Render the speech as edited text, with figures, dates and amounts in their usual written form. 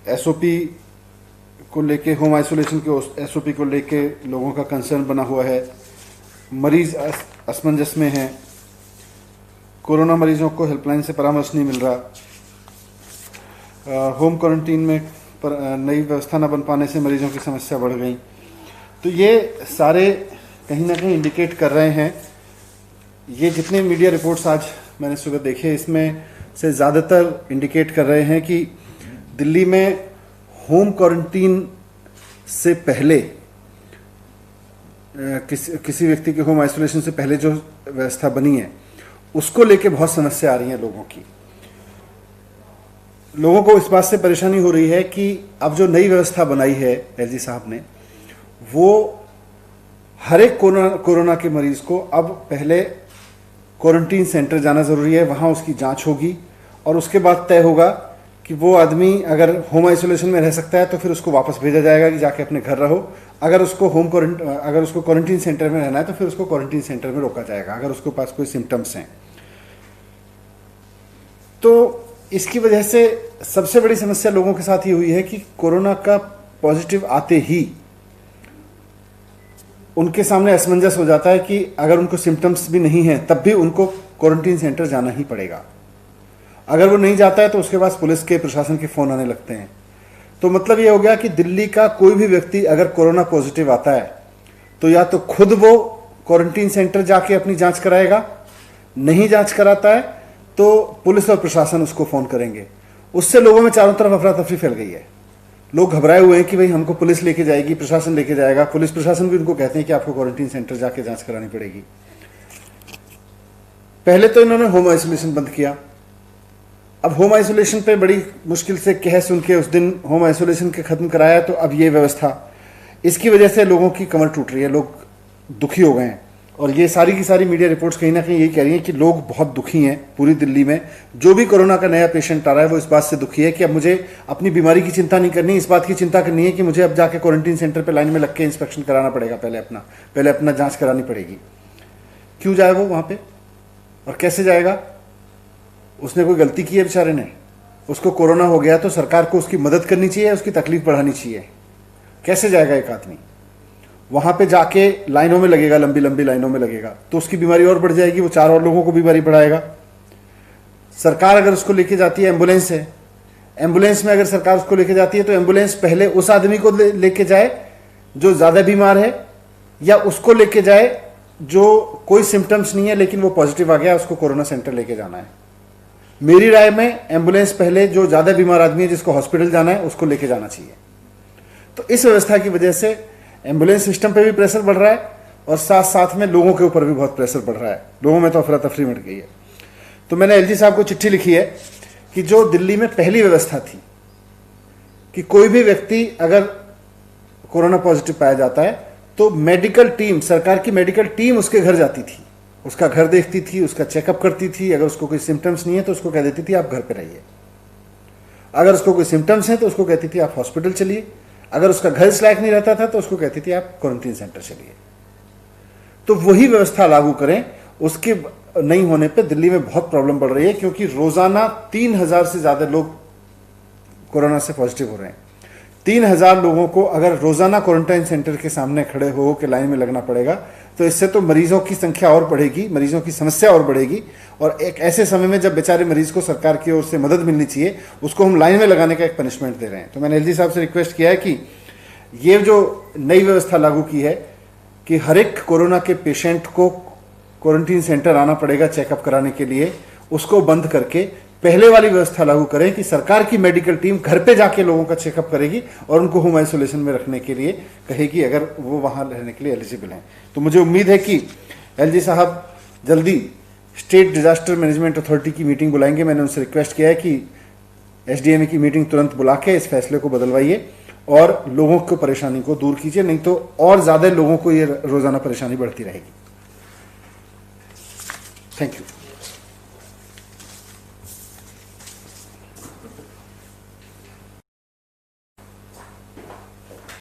SOP को लेके, home isolation के एसओपी को लेके लोगों का कंसर्न बना हुआ है। मरीज असमंजस में हैं। कोरोना मरीजों को हेल्पलाइन से परामर्श नहीं मिल रहा। होम क्वारंटीन में नई व्यवस्था न बन पाने से मरीजों की समस्या बढ़ गई। तो ये सारे कहीं ना कहीं इंडिकेट कर रहे हैं, ये जितने मीडिया रिपोर्ट्स आज मैंने सुबह देखे इसमें से ज़्यादातर इंडिकेट कर रहे हैं कि दिल्ली में होम क्वारंटीन से पहले किसी व्यक्ति के होम आइसोलेशन से पहले जो व्यवस्था बनी है उसको लेके बहुत समस्या आ रही है लोगों की। लोगों को इस बात से परेशानी हो रही है कि अब जो नई व्यवस्था बनाई है एलजी साहब ने, वो हर एक कोरोना के मरीज को अब पहले क्वारंटीन सेंटर जाना ज़रूरी है, वहाँ उसकी जांच होगी और उसके बाद तय होगा कि वो आदमी अगर होम आइसोलेशन में रह सकता है तो फिर उसको वापस भेजा जाएगा कि जाके अपने घर रहो। अगर उसको क्वारंटीन सेंटर में रहना है तो फिर उसको क्वारंटीन सेंटर में रोका जाएगा अगर उसके पास कोई सिम्टम्स हैं। तो इसकी वजह से सबसे बड़ी समस्या लोगों के साथ ये हुई है कि कोरोना का पॉजिटिव आते ही उनके सामने असमंजस हो जाता है कि अगर उनको सिम्टम्स भी नहीं हैं तब भी उनको क्वारंटीन सेंटर जाना ही पड़ेगा। अगर वो नहीं जाता है तो उसके पास पुलिस के, प्रशासन के फ़ोन आने लगते हैं। तो मतलब ये हो गया कि दिल्ली का कोई भी व्यक्ति अगर कोरोना पॉजिटिव आता है तो या तो खुद वो क्वारंटीन सेंटर जाके अपनी जांच कराएगा, नहीं जांच कराता है तो पुलिस और प्रशासन उसको फ़ोन करेंगे। उससे लोगों में चारों तरफ अफरा तफरी फैल गई है। लोग घबराए हुए हैं कि भाई हमको पुलिस लेके जाएगी, प्रशासन लेके जाएगा। पुलिस प्रशासन भी उनको कहते हैं कि आपको क्वारंटीन सेंटर जाके जांच करानी पड़ेगी। पहले तो इन्होंने होम आइसोलेशन बंद किया। अब होम आइसोलेशन पे बड़ी मुश्किल से कह सुन के उस दिन होम आइसोलेशन के खत्म कराया, तो अब ये व्यवस्था, इसकी वजह से लोगों की कमर टूट रही है, लोग दुखी हो गए हैं। और ये सारी की सारी मीडिया रिपोर्ट्स कहीं ना कहीं यही कह रही हैं कि लोग बहुत दुखी हैं। पूरी दिल्ली में जो भी कोरोना का नया पेशेंट आ रहा है वो इस बात से दुखी है कि अब मुझे अपनी बीमारी की चिंता नहीं करनी, इस बात की चिंता करनी है कि मुझे अब जाके क्वारंटीन सेंटर पर लाइन में लग के इंस्पेक्शन कराना पड़ेगा, पहले अपना जाँच करानी पड़ेगी। क्यों जाए वो वहाँ पर और कैसे जाएगा? उसने कोई गलती की है बेचारे ने? उसको कोरोना हो गया तो सरकार को उसकी मदद करनी चाहिए, उसकी तकलीफ बढ़ानी चाहिए। कैसे जाएगा एक आदमी वहां पे? जाके लाइनों में लगेगा, लंबी लंबी लाइनों में लगेगा तो उसकी बीमारी और बढ़ जाएगी, वो 4 और लोगों को बीमारी बढ़ाएगा। सरकार अगर उसको लेके जाती है, एम्बुलेंस है, एम्बुलेंस में अगर सरकार उसको लेके जाती है तो एम्बुलेंस पहले उस आदमी को लेके जाए जो ज्यादा बीमार है, या उसको लेके जाए जो कोई सिम्टम्स नहीं है लेकिन वो पॉजिटिव आ गया, उसको कोरोना सेंटर लेके जाना है। मेरी राय में एम्बुलेंस पहले जो ज़्यादा बीमार आदमी है जिसको हॉस्पिटल जाना है उसको लेके जाना चाहिए। तो इस व्यवस्था की वजह से एम्बुलेंस सिस्टम पे भी प्रेशर बढ़ रहा है और साथ साथ में लोगों के ऊपर भी बहुत प्रेशर बढ़ रहा है। लोगों में तो अफरा तफरी मच गई है। तो मैंने एलजी साहब को चिट्ठी लिखी है कि जो दिल्ली में पहली व्यवस्था थी कि कोई भी व्यक्ति अगर कोरोना पॉजिटिव पाया जाता है तो मेडिकल टीम, सरकार की मेडिकल टीम उसके घर जाती थी, उसका घर देखती थी, उसका चेकअप करती थी। अगर उसको कोई सिम्टम्स नहीं है तो उसको कह देती थी आप घर पे रहिए। अगर उसको कोई सिम्टम्स हैं तो उसको कहती थी आप हॉस्पिटल चलिए। अगर उसका घर इस लायक नहीं रहता था तो उसको कहती थी आप क्वारंटीन सेंटर चलिए। तो वही व्यवस्था लागू करें। उसके नहीं होने पे दिल्ली में बहुत प्रॉब्लम बढ़ रही है, क्योंकि रोजाना 3000 से ज्यादा लोग कोरोना से पॉजिटिव हो रहे हैं। 3000 लोगों को अगर रोजाना क्वारंटाइन सेंटर के सामने खड़े हो के लाइन में लगना पड़ेगा तो इससे तो मरीजों की संख्या और बढ़ेगी, मरीजों की समस्या और बढ़ेगी। और एक ऐसे समय में जब बेचारे मरीज को सरकार की ओर से मदद मिलनी चाहिए, उसको हम लाइन में लगाने का एक पनिशमेंट दे रहे हैं। तो मैंने एलजी साहब से रिक्वेस्ट किया है कि ये जो नई व्यवस्था लागू की है कि हर एक कोरोना के पेशेंट को क्वारंटीन सेंटर आना पड़ेगा चेकअप कराने के लिए, उसको बंद करके पहले वाली व्यवस्था लागू करें कि सरकार की मेडिकल टीम घर पे जाके लोगों का चेकअप करेगी और उनको होम आइसोलेशन में रखने के लिए कहेगी अगर वो वहां रहने के लिए एलिजिबल हैं। तो मुझे उम्मीद है कि एलजी साहब जल्दी स्टेट डिजास्टर मैनेजमेंट अथॉरिटी की मीटिंग बुलाएंगे। मैंने उनसे रिक्वेस्ट किया है कि एसडीएमए की मीटिंग तुरंत बुला के इस फैसले को बदलवाइए और लोगों को परेशानी को दूर कीजिए, नहीं तो और ज्यादा लोगों को ये रोजाना परेशानी बढ़ती रहेगी। Thank you.